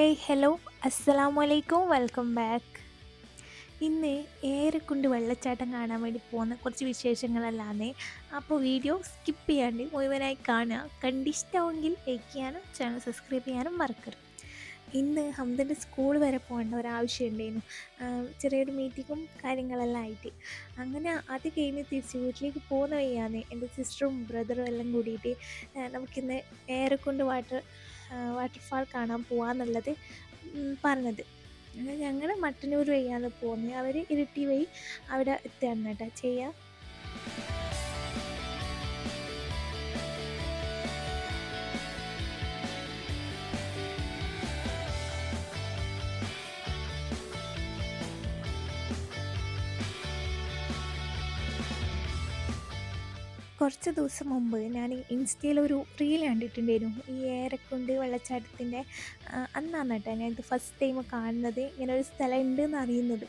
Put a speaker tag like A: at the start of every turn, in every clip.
A: ഏയ് ഹലോ, അസ്സലാമു അലൈക്കും, വെൽക്കം ബാക്ക്. ഇന്ന് ഏരെക്കൊണ്ട് വെള്ളച്ചാട്ടം കാണാൻ വേണ്ടി പോകുന്ന കുറച്ച് വിശേഷങ്ങളല്ലാന്നേ. അപ്പോൾ വീഡിയോ സ്കിപ്പ് ചെയ്യാണ്ട് മുഴുവനായി കാണുക. കണ്ടിഷ്ടമാണെങ്കിൽ ലൈക്ക് ചെയ്യാനും ചാനൽ സബ്സ്ക്രൈബ് ചെയ്യാനും മറക്കരുത്. ഇന്ന് ഹംദൻ്റെ സ്കൂൾ വരെ പോകേണ്ട ഒരാവശ്യം ഉണ്ടായിരുന്നു. ചെറിയൊരു മീറ്റിങ്ങും കാര്യങ്ങളെല്ലാം ആയിട്ട്. അങ്ങനെ അത് കഴിഞ്ഞ് തിരിച്ച് വീട്ടിലേക്ക് പോകുന്ന വഴിയാണ് എൻ്റെ സിസ്റ്ററും ബ്രദറും എല്ലാം കൂടിയിട്ട് നമുക്കിന്ന് ഏരെക്കൊണ്ട് വാട്ടർഫാൾ കാണാൻ പോകാമെന്നുള്ളത് പറഞ്ഞത്. അങ്ങനെ ഞങ്ങൾ മട്ടന്നൂർ വഴിയാണ് പോകുന്നത്. അവർ ഇരിട്ടി വഴി അവിടെ എത്തുകയാണ് കേട്ടോ ചെയ്യുക. കുറച്ച് ദിവസം മുമ്പ് ഞാൻ ഇൻസ്റ്റയിലൊരു റീൽ കണ്ടിട്ടുണ്ടായിരുന്നു, ഈ ഏരെക്കൊണ്ട് വെള്ളച്ചാട്ടത്തിൻ്റെ. അന്നാണ് കേട്ടോ ഞാൻ ഇത് ഫസ്റ്റ് ടൈം കാണുന്നത്, ഇങ്ങനെ ഒരു സ്ഥലം ഉണ്ടെന്ന് അറിയുന്നത്.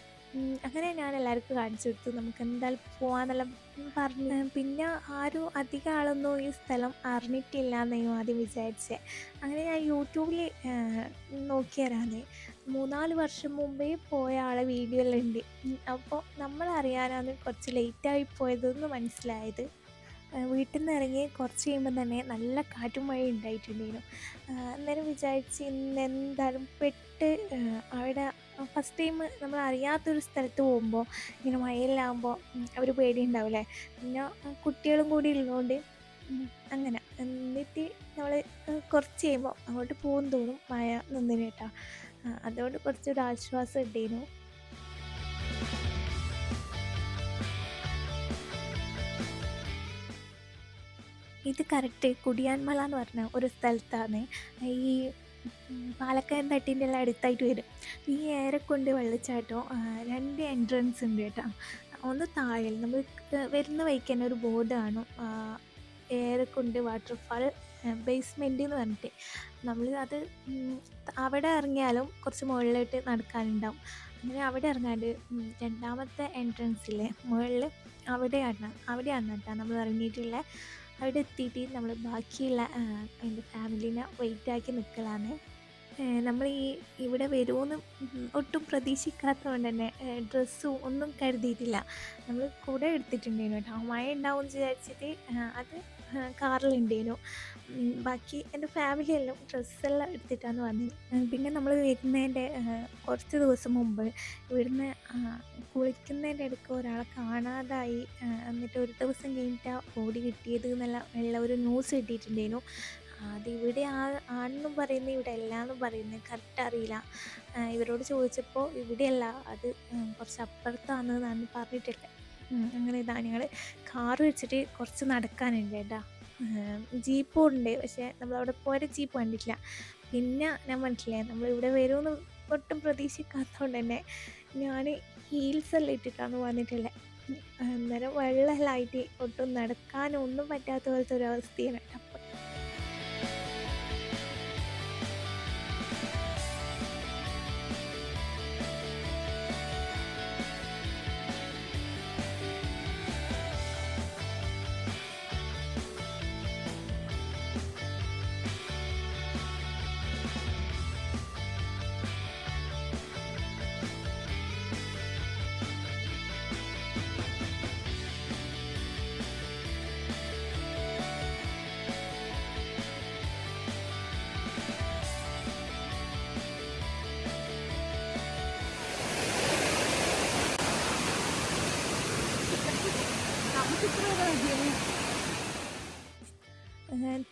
A: അങ്ങനെ ഞാൻ എല്ലാവർക്കും കാണിച്ചു കൊടുത്തു, നമുക്ക് എന്തായാലും പോകാമെന്നെല്ലാം പറഞ്ഞു. പിന്നെ ആരും അധികം ആളൊന്നും ഈ സ്ഥലം അറിഞ്ഞിട്ടില്ല എന്നായിരുന്നു ആദ്യം വിചാരിച്ചത്. അങ്ങനെ ഞാൻ യൂട്യൂബിൽ നോക്കിയരാന്ന് 3-4 വർഷം മുമ്പേ പോയ ആളെ വീഡിയോ എല്ലാം ഉണ്ട്. അപ്പോൾ നമ്മളറിയാനാണ് കുറച്ച് ലേറ്റായി പോയതെന്ന് മനസ്സിലായത്. വീട്ടിൽ നിന്ന് ഇറങ്ങി കുറച്ച് കഴിയുമ്പം തന്നെ നല്ല കാറ്റും മഴയും ഉണ്ടായിട്ടുണ്ടായിരുന്നു. അന്നേരം വിചാരിച്ച് ഇന്നെന്തായാലും അവിടെ ഫസ്റ്റ് ടൈം നമ്മൾ അറിയാത്തൊരു സ്ഥലത്ത് പോകുമ്പോൾ ഇങ്ങനെ മഴയെല്ലാമാകുമ്പോൾ ഒരു പേടി ഉണ്ടാവില്ലേ. പിന്നെ കുട്ടികളും കൂടി ഉള്ളതുകൊണ്ട് അങ്ങനെ. എന്നിട്ട് നമ്മൾ കുറച്ച് കഴിയുമ്പോൾ അങ്ങോട്ട് പോകും തോന്നും മഴ നിന്നിന് കേട്ടോ. അതുകൊണ്ട് കുറച്ചൊരു ആശ്വാസം ഉണ്ടായിരുന്നു. ഇത് കറക്റ്റ് കുടിയാൻമല എന്ന് പറഞ്ഞ ഒരു സ്ഥലത്താണ്. ഈ പാലക്കയം തട്ടിൻ്റെ എല്ലാം അടുത്തായിട്ട് വരും. ഈ ഏരെക്കൊണ്ട് വെള്ളച്ചാട്ടം 2 എൻട്രൻസ് ഉണ്ട് കേട്ടോ. ഒന്ന് താഴെ നമ്മൾ വരുന്ന വഴിക്ക് തന്നെ ഒരു ബോർഡ് കാണും, ഏരെക്കൊണ്ട് വാട്ടർഫാൾ ബേസ്മെൻറ്റ് എന്ന് പറഞ്ഞിട്ട്. നമ്മൾ അത് അവിടെ ഇറങ്ങിയാലും കുറച്ച് മുകളിലോട്ട് നടക്കാനുണ്ടാവും. അങ്ങനെ അവിടെ ഇറങ്ങാണ്ട് രണ്ടാമത്തെ എൻട്രൻസിലെ മുകളിൽ അവിടെയാണ് കേട്ടോ നമ്മൾ ഇറങ്ങിയിട്ടുള്ള. അവിടെ എത്തിയിട്ട് നമ്മൾ ബാക്കിയുള്ള എൻ്റെ ഫാമിലീനെ വെയിറ്റാക്കി നിൽക്കലാണ്. നമ്മൾ ഇവിടെ വരുമെന്ന് ഒട്ടും പ്രതീക്ഷിക്കാത്തതുകൊണ്ട് തന്നെ ഡ്രസ്സും ഒന്നും കരുതിയിട്ടില്ല. നമ്മൾ കൂടെ എടുത്തിട്ടുണ്ടായിരുന്നു കേട്ടോ. മഴ ഉണ്ടാവുമെന്ന് വിചാരിച്ചിട്ട് അത് കാറിലുണ്ടായിരുന്നു. ബാക്കി എൻ്റെ ഫാമിലിയെല്ലാം ഡ്രസ്സെല്ലാം എടുത്തിട്ടാണ് വന്നത്. പിന്നെ നമ്മൾ വരുന്നതിൻ്റെ കുറച്ച് ദിവസം മുമ്പ് ഇവിടുന്ന് കുളിക്കുന്നതിൻ്റെ ഇടയ്ക്ക് ഒരാളെ കാണാതായി. എന്നിട്ട് ഒരു ദിവസം കഴിഞ്ഞിട്ടാണ് ബോഡി കിട്ടിയത് എന്നുള്ള ഒരു ന്യൂസ് കിട്ടിയിട്ടുണ്ടായിരുന്നു. അതിവിടെ ആണെന്നും പറയുന്നത് ഇവിടെ അല്ല എന്നും പറയുന്നത് കറക്റ്റ് അറിയില്ല. ഇവരോട് ചോദിച്ചപ്പോൾ ഇവിടെയല്ല, അത് കുറച്ച് അപ്പുറത്താണെന്നാണ് പറഞ്ഞിട്ടുള്ളത്. അങ്ങനെ ഇതാ ഞങ്ങൾ കാറ് വെച്ചിട്ട് കുറച്ച് നടക്കാനുണ്ട് കേട്ടോ. ജീപ്പും ഉണ്ട്, പക്ഷേ നമ്മളവിടെ പോയ ജീപ്പ് കണ്ടിട്ടില്ല. പിന്നെ ഞാൻ മനസ്സിലായി നമ്മളിവിടെ വരുമെന്ന് ഒട്ടും പ്രതീക്ഷിക്കാത്തതുകൊണ്ട് തന്നെ ഞാൻ ഹീൽസെല്ലാം ഇട്ടിട്ടാണ് വന്നിട്ടുള്ളത്. അന്നേരം വെള്ളമെല്ലാം ആയിട്ട് ഒട്ടും നടക്കാനും ഒന്നും പറ്റാത്ത പോലത്തെ ഒരു അവസ്ഥയാണ് കേട്ടോ.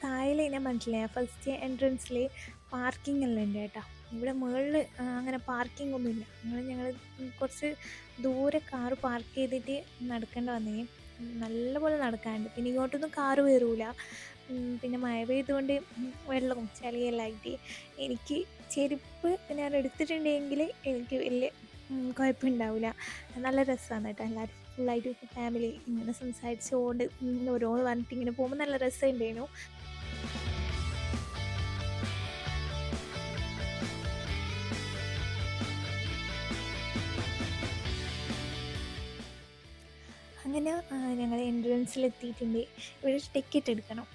A: താഴെ ഞാൻ മനസ്സിലായി ഫസ്റ്റ് എൻട്രൻസിൽ പാർക്കിംഗ് എല്ലാം ഉണ്ട് കേട്ടോ. ഇവിടെ മുകളിൽ അങ്ങനെ പാർക്കിംഗ് ഒന്നുമില്ല. ഞങ്ങൾ കുറച്ച് ദൂരെ കാറ് പാർക്ക് ചെയ്തിട്ട് നടക്കേണ്ട വന്നേ. നല്ലപോലെ നടക്കാനുണ്ട്. പിന്നെ ഇങ്ങോട്ടൊന്നും കാറ് കയറൂല. പിന്നെ മഴ പെയ്തുകൊണ്ട് വെള്ളവും ചളിയെല്ലാം ആയിട്ട് എനിക്ക് ചെരുപ്പ് ഞാൻ എടുത്തിട്ടുണ്ടെങ്കിൽ എനിക്ക് വലിയ കുഴപ്പമുണ്ടാവില്ല. നല്ല രസമാണ് കേട്ടോ. എല്ലാവരും ഫുള്ളായിട്ട് ഫാമിലി ഇങ്ങനെ സംസാരിച്ചുകൊണ്ട് ഓരോന്ന് പറഞ്ഞിട്ട് ഇങ്ങനെ പോകുമ്പോൾ നല്ല രസമുണ്ടായിരുന്നു. അങ്ങനെ ഞങ്ങൾ എൻട്രൻസിലെത്തിയിട്ടുണ്ട്. ഇവിടെ ടിക്കറ്റ് എടുക്കണം.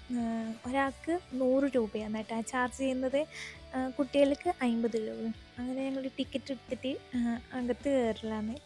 A: ഒരാൾക്ക് 100 രൂപയാണ് കേട്ടോ ചാർജ് ചെയ്യുന്നത്. കുട്ടികൾക്ക് 50 രൂപയും. അങ്ങനെ ഞങ്ങൾ ടിക്കറ്റ് എടുത്തിട്ട് അകത്ത് കയറലാണ്.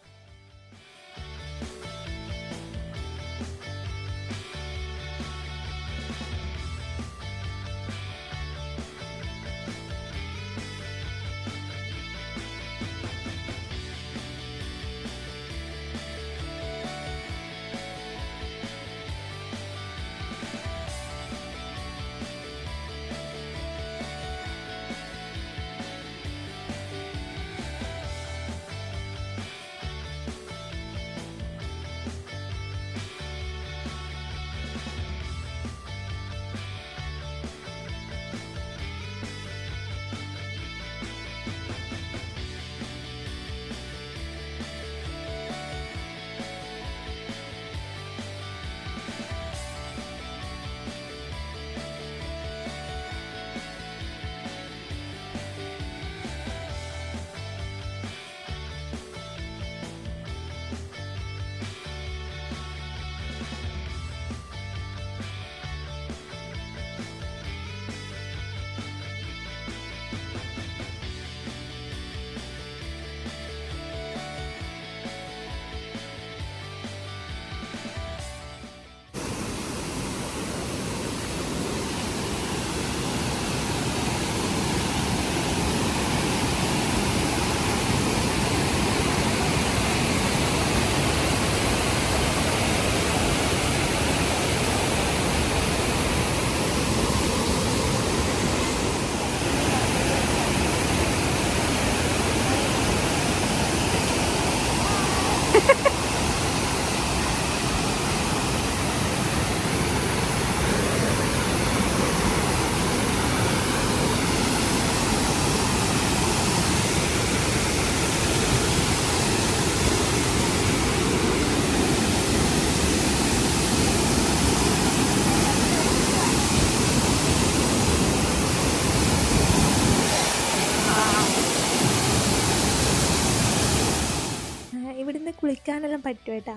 A: ഇവിടുന്ന് കുളിക്കാനെല്ലാം പറ്റും കേട്ടോ.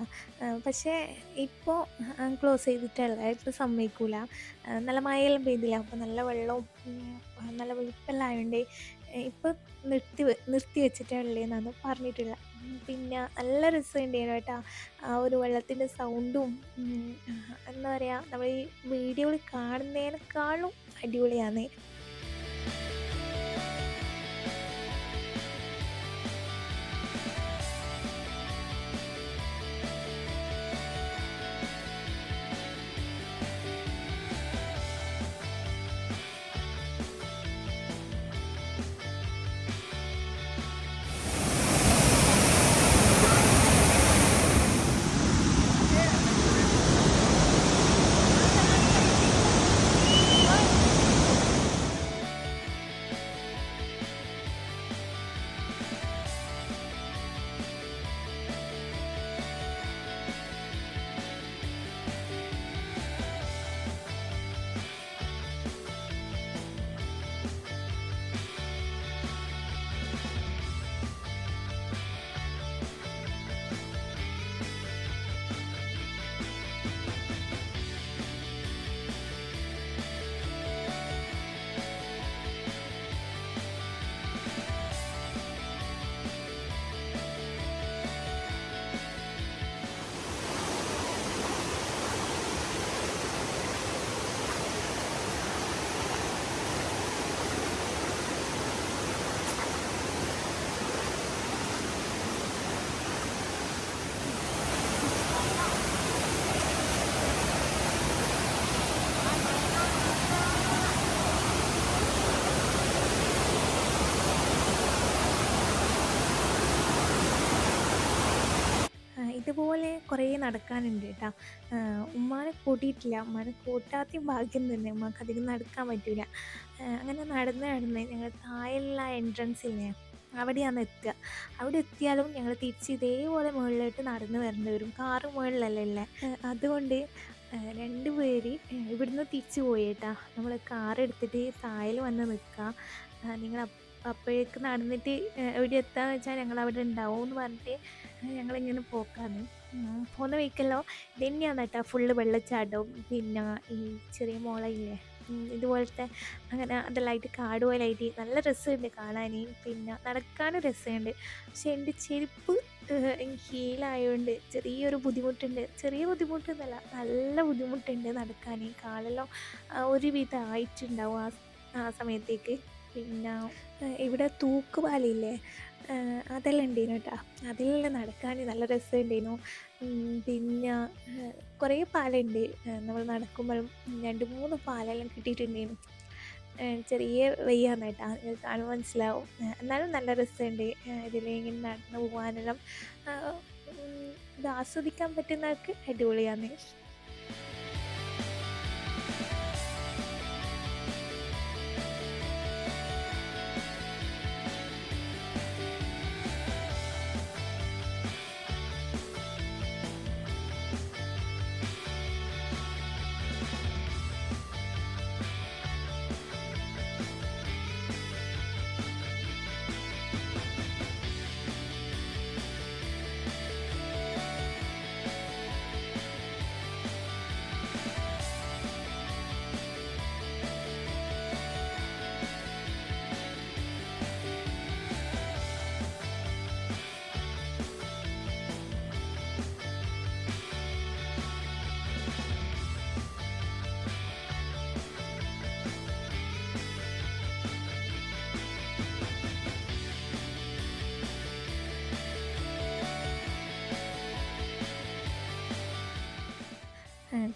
A: പക്ഷേ ഇപ്പോൾ ക്ലോസ് ചെയ്തിട്ടുള്ള ഇപ്പോൾ സമ്മതിക്കൂല. നല്ല മഴയെല്ലാം പെയ്തില്ല, അപ്പോൾ നല്ല വെള്ളവും നല്ല വെളുപ്പെല്ലാം ആയതുകൊണ്ട് ഇപ്പോൾ നിർത്തി വെച്ചിട്ടേ ഉള്ളതെന്നാണ് പറഞ്ഞിട്ടുള്ളത്. പിന്നെ നല്ല രസമുണ്ടായിരുന്നു കേട്ടോ. ആ ഒരു വെള്ളത്തിൻ്റെ സൗണ്ടും എന്താ പറയുക, നമ്മൾ ഈ വീഡിയോയിൽ കാണുന്നതിനേക്കാളും അടിപൊളിയാണ്. ഇതുപോലെ കുറേ നടക്കാനുണ്ട് കേട്ടോ. ഉമ്മാനെ കൂട്ടിയിട്ടില്ല. ഉമ്മാനെ കൂട്ടാത്ത ഭാഗ്യം തന്നെ. ഉമ്മാക്ക് അധികം നടക്കാൻ പറ്റില്ല. അങ്ങനെ നടന്ന് ഞങ്ങൾ താഴെയുള്ള എൻട്രൻസ് ഇല്ലേ, അവിടെയാണ് എത്തുക. അവിടെ എത്തിയാലും ഞങ്ങൾ തിരിച്ച് ഇതേപോലെ മുകളിലോട്ട് നടന്ന് വരേണ്ടി വരും. കാറ് മുകളിലല്ലേ ഉള്ളത്. അതുകൊണ്ട് രണ്ട് പേര് ഇവിടുന്ന് തിരിച്ച് പോയി കേട്ടോ. നമ്മൾ കാർ എടുത്തിട്ട് താഴെ വന്ന് നിൽക്കുക. നിങ്ങൾ അപ്പോഴേക്ക് നടന്നിട്ട് എവിടെ എത്താന്ന് വെച്ചാൽ ഞങ്ങളവിടെ ഉണ്ടാവും എന്ന് പറഞ്ഞിട്ട് ഞങ്ങളിങ്ങനെ പോക്കാണ്. പോന്ന വഴിക്കെല്ലാം ഇതന്നെയാണ് കേട്ടോ ഫുള്ള് വെള്ളച്ചാട്ടവും പിന്നെ ഈ ചെറിയ മോളയില്ലേ ഇതുപോലത്തെ അങ്ങനെ അതെല്ലാമായിട്ട് കാട് പോലായിട്ട് നല്ല രസമുണ്ട് കാണാൻ. പിന്നെ നടക്കാനും രസമുണ്ട്. പക്ഷെ എൻ്റെ ചെരുപ്പ് എനിക്ക് ഹീലായതുകൊണ്ട് ചെറിയൊരു ബുദ്ധിമുട്ടുണ്ട്. ചെറിയ ബുദ്ധിമുട്ടെന്നല്ല നല്ല ബുദ്ധിമുട്ടുണ്ട് നടക്കാൻ. കാലെല്ലാം ഒരുവിധം ആയിട്ടുണ്ടാവും ആ സമയത്തേക്ക്. പിന്നെ ഇവിടെ തൂക്കുപാലമില്ലേ, അതെല്ലാം ഉണ്ടേനു കേട്ടോ. അതിലെല്ലാം നടക്കാൻ നല്ല രസമുണ്ടേനു. പിന്നെ കുറേ പാലുണ്ട്. നമ്മൾ നടക്കുമ്പോഴും 2-3 പാലെല്ലാം കിട്ടിയിട്ടുണ്ടേനു. ചെറിയ വയ്യാന്ന് കേട്ടാ കാണുമ്പോൾ മനസ്സിലാവും. എന്നാലും നല്ല രസമുണ്ട് ഇതിലിങ്ങനെ നടന്ന് പോകാനെല്ലാം. ഇത് ആസ്വദിക്കാൻ പറ്റുന്നവർക്ക് അടിപൊളിയാണ്.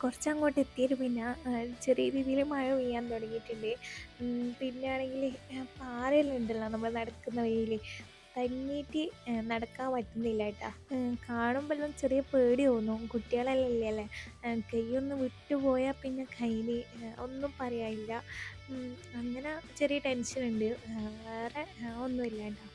A: കുറച്ചങ്ങോട്ട് എത്തിയിട്ട് പിന്നെ ചെറിയ രീതിയിൽ മഴ പെയ്യാൻ തുടങ്ങിയിട്ടുണ്ട്. പിന്നെ ആണെങ്കിൽ പാറയെല്ലാം ഉണ്ടല്ലോ നമ്മൾ നടക്കുന്ന വഴിയിൽ, തന്നിയിട്ട് നടക്കാൻ പറ്റുന്നില്ല കേട്ടാ. കാണുമ്പോഴെല്ലാം ചെറിയ പേടി തോന്നും. കുട്ടികളെല്ലാം ഇല്ലേ അല്ലേ, കൈയൊന്ന് വിട്ടുപോയാൽ പിന്നെ കയ്യിൽ ഒന്നും പറയാനില്ല. അങ്ങനെ ചെറിയ ടെൻഷനുണ്ട്. വേറെ ഒന്നുമില്ല കേട്ടോ.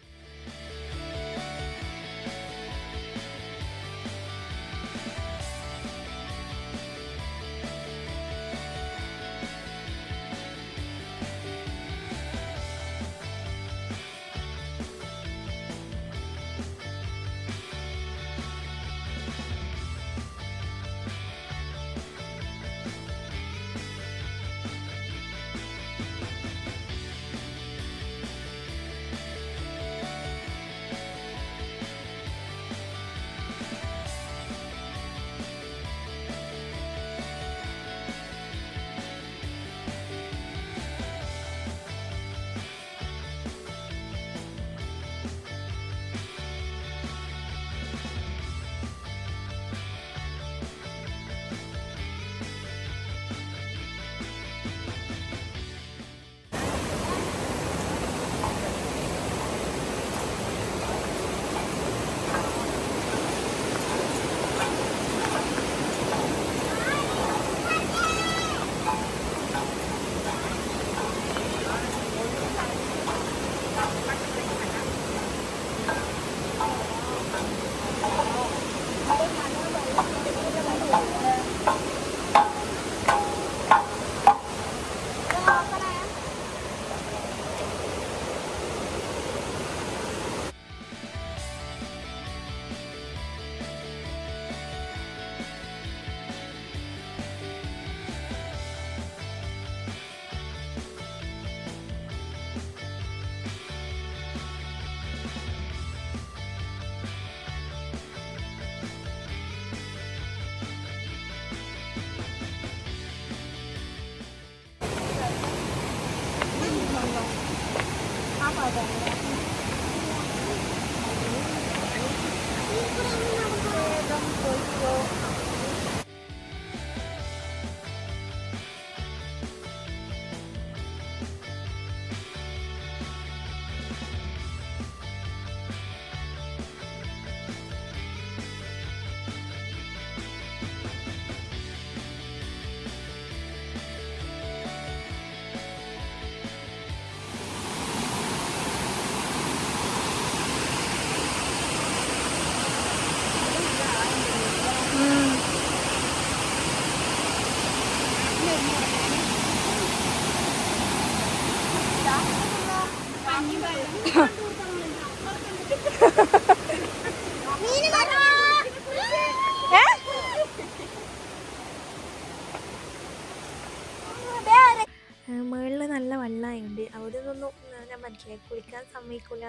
A: പറഞ്ഞിട്ടില്ലേ കുളിക്കാൻ സമ്മതിക്കില്ല.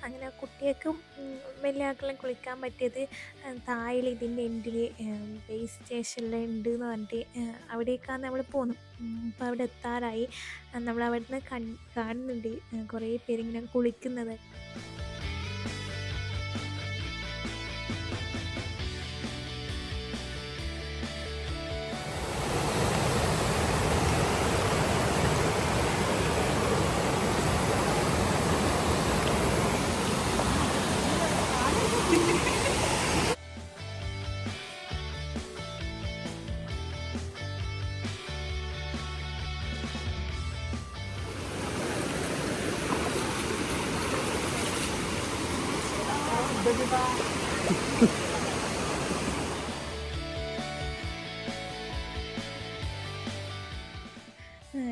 A: അങ്ങനെ കുട്ടികൾക്കും വലിയ ആൾക്കെല്ലാം കുളിക്കാൻ പറ്റിയത് താഴെ ഇതിൻ്റെ എൻഡിൽ ബേസ് സ്റ്റേഷനിൽ ഉണ്ട് എന്ന് പറഞ്ഞിട്ട് അവിടേക്കാണ് നമ്മൾ പോകുന്നു. അപ്പോൾ അവിടെ എത്താറായി. നമ്മൾ അവിടുന്ന് കാണുന്നുണ്ട് കുറേ പേരിങ്ങനെ കുളിക്കുന്നത്.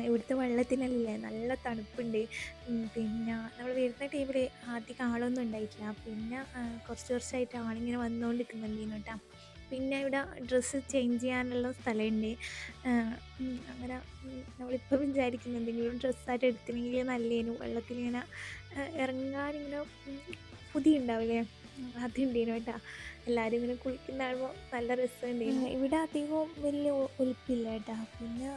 A: ഇവിടുത്തെ വെള്ളത്തിനല്ലേ നല്ല തണുപ്പുണ്ട്. പിന്നെ നമ്മൾ വരുന്ന ടൈമിൽ അധികം ആളൊന്നും ഉണ്ടായിട്ടില്ല. പിന്നെ കുറച്ച് കുറച്ചായിട്ട് ആളിങ്ങനെ വന്നുകൊണ്ടിരിക്കുന്നുണ്ടേനു കേട്ടോ. പിന്നെ ഇവിടെ ഡ്രസ്സ് ചേഞ്ച് ചെയ്യാനുള്ള സ്ഥലമുണ്ട്. അങ്ങനെ നമ്മളിപ്പോൾ വിചാരിക്കുന്നു എന്തെങ്കിലും ഡ്രസ്സായിട്ട് എടുത്തിനെങ്കിൽ നല്ലേനു. വെള്ളത്തിലിങ്ങനെ ഇറങ്ങാനിങ്ങനെ ഉണ്ടാവില്ലേ, അതുണ്ടേനു കേട്ടോ. എല്ലാവരും ഇങ്ങനെ കുളിക്കുന്ന കാണുമ്പോൾ നല്ല രസമുണ്ടായിരുന്നു. ഇവിടെ അധികവും വലിയ ഒലിപ്പില്ല കേട്ടോ. പിന്നെ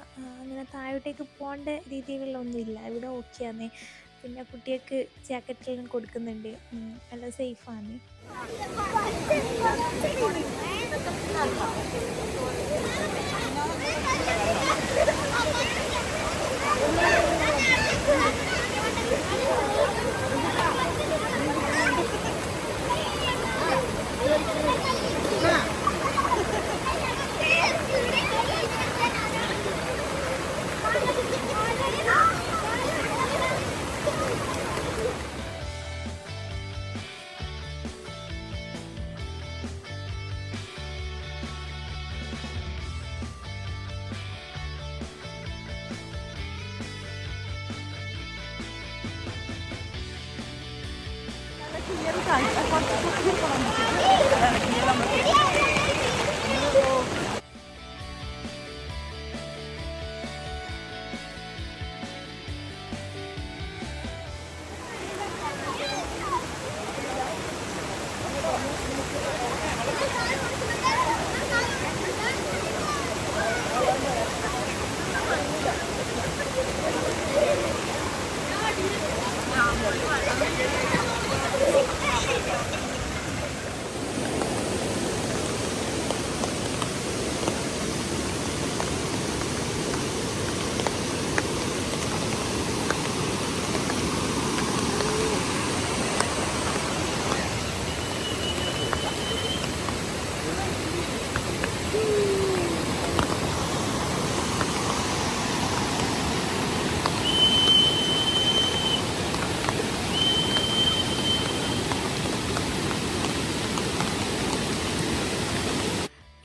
A: അങ്ങനെ താഴോട്ടേക്ക് പോകേണ്ട രീതിയിലുള്ള ഒന്നുമില്ല. ഇവിടെ ഓക്കെയാണ്. പിന്നെ കുട്ടികൾക്ക് ജാക്കറ്റെല്ലാം കൊടുക്കുന്നുണ്ട്. നല്ല സേഫാണ്.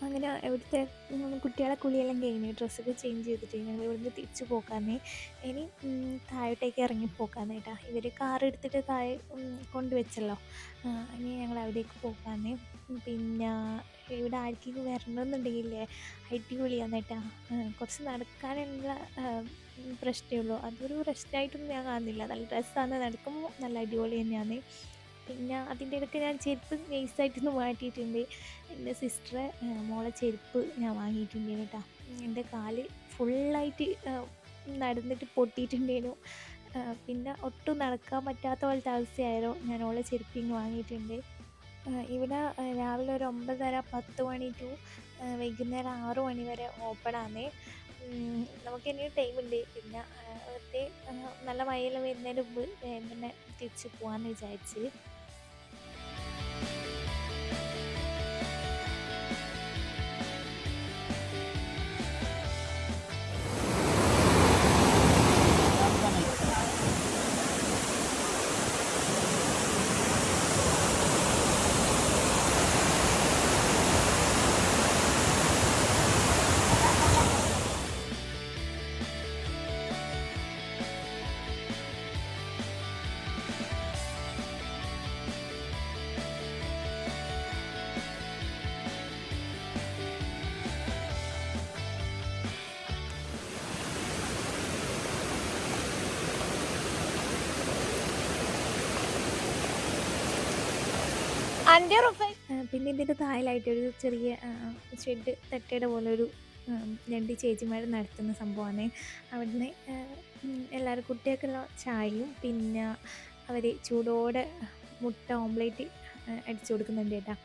A: അങ്ങനെ ഇവിടുത്തെ കുട്ടികളെ കുളിയെല്ലാം കഴിഞ്ഞ് ഡ്രസ്സൊക്കെ ചേഞ്ച് ചെയ്തിട്ട് ഞങ്ങൾ ഇവിടുന്ന് തിരിച്ചു പോക്കാന്നേ. ഇനി താഴോട്ടേക്ക് ഇറങ്ങിപ്പോക്കാന്ന് കേട്ടോ. ഇവർ കാർ എടുത്തിട്ട് താഴെ കൊണ്ടുവച്ചല്ലോ. ഇനി ഞങ്ങൾ അവിടേക്ക് പോക്കാന്നേ. പിന്നെ ഇവിടെ ആർക്കെങ്കിലും വരണമെന്നുണ്ടെങ്കിലേ അടിപൊളിയാന്ന് കേട്ടോ. കുറച്ച് നടക്കാനുള്ള പ്രശ്നമേ ഉള്ളൂ. അതൊരു പ്രശ്നമായിട്ടൊന്നും ഞാൻ കാണുന്നില്ല. നല്ല രസമാണ്, നടക്കുമ്പോൾ നല്ല അടിപൊളി തന്നെയാണ്. പിന്നെ അതിൻ്റെ ഇടയ്ക്ക് ഞാൻ ചെരുപ്പ് നൈസായിട്ടൊന്ന് മാറ്റിയിട്ടുണ്ട്. എൻ്റെ സിസ്റ്ററെ മോളെ ചെരുപ്പ് ഞാൻ വാങ്ങിയിട്ടുണ്ട് കേട്ടോ. എൻ്റെ കാല് ഫുള്ളായിട്ട് നടന്നിട്ട് പൊട്ടിയിട്ടുണ്ടേനു. പിന്നെ ഒട്ടും നടക്കാൻ പറ്റാത്ത പോലത്തെ അവസ്ഥയായാലും ഞാൻ ഓളെ ചെരുപ്പിങ് വാങ്ങിയിട്ടുണ്ട്. ഇവിടെ രാവിലെ ഒരു 9:30-10 മണി ടു വൈകുന്നേരം 6 മണി വരെ ഓപ്പണാണ്. നമുക്കിനി ടൈമുണ്ട്. പിന്നെ വെറുതെ നല്ല മഴയെല്ലാം വരുന്നതിന് മുമ്പ് പിന്നെ തിരിച്ച് പോകാമെന്ന് വിചാരിച്ച്. പിന്നെ ഇതിൻ്റെ താഴെയായിട്ടൊരു ചെറിയ ഷെഡ് തട്ടയുടെ പോലെ ഒരു രണ്ട് ചേച്ചിമാർ നടത്തുന്ന സംഭവമാണ്. അവിടുന്ന് എല്ലാവരും കുട്ടികൾക്കെല്ലാം ചായയും പിന്നെ അവർ ചൂടോടെ മുട്ട ഓംലേറ്റ് അടിച്ചു കൊടുക്കുന്നുണ്ട് കേട്ടോ.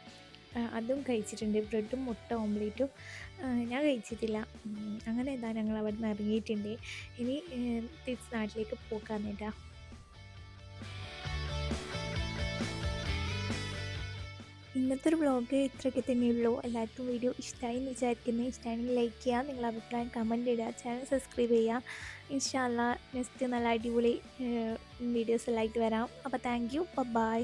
A: അതും കഴിച്ചിട്ടുണ്ട്, ബ്രെഡും മുട്ട ഓംലേറ്റും ഞാൻ കഴിച്ചിട്ടില്ല. അങ്ങനെ എന്താ ഞങ്ങൾ അവിടെ നിന്ന് ഇറങ്ങിയിട്ടുണ്ട്. ഇനി തിരിച്ച് നാട്ടിലേക്ക് പോക്കാന്ന് കേട്ടോ. ഇന്നത്തെ ഒരു വ്ളോഗ് ഇത്രയൊക്കെ തന്നെയുള്ളൂ. എല്ലാവർക്കും വീഡിയോ ഇഷ്ടമായി എന്ന് വിചാരിക്കുന്നു. ഇഷ്ടമാണെങ്കിൽ ലൈക്ക് ചെയ്യുക, നിങ്ങളുടെ അഭിപ്രായം കമൻറ്റ് ഇടുക, ചാനൽ സബ്സ്ക്രൈബ് ചെയ്യുക. ഇൻഷാ അല്ലാ നെക്സ്റ്റ് നല്ല അടിപൊളി വീഡിയോസ് എല്ലാം ആയിട്ട് വരാം. അപ്പോൾ താങ്ക് യു, ബൈ.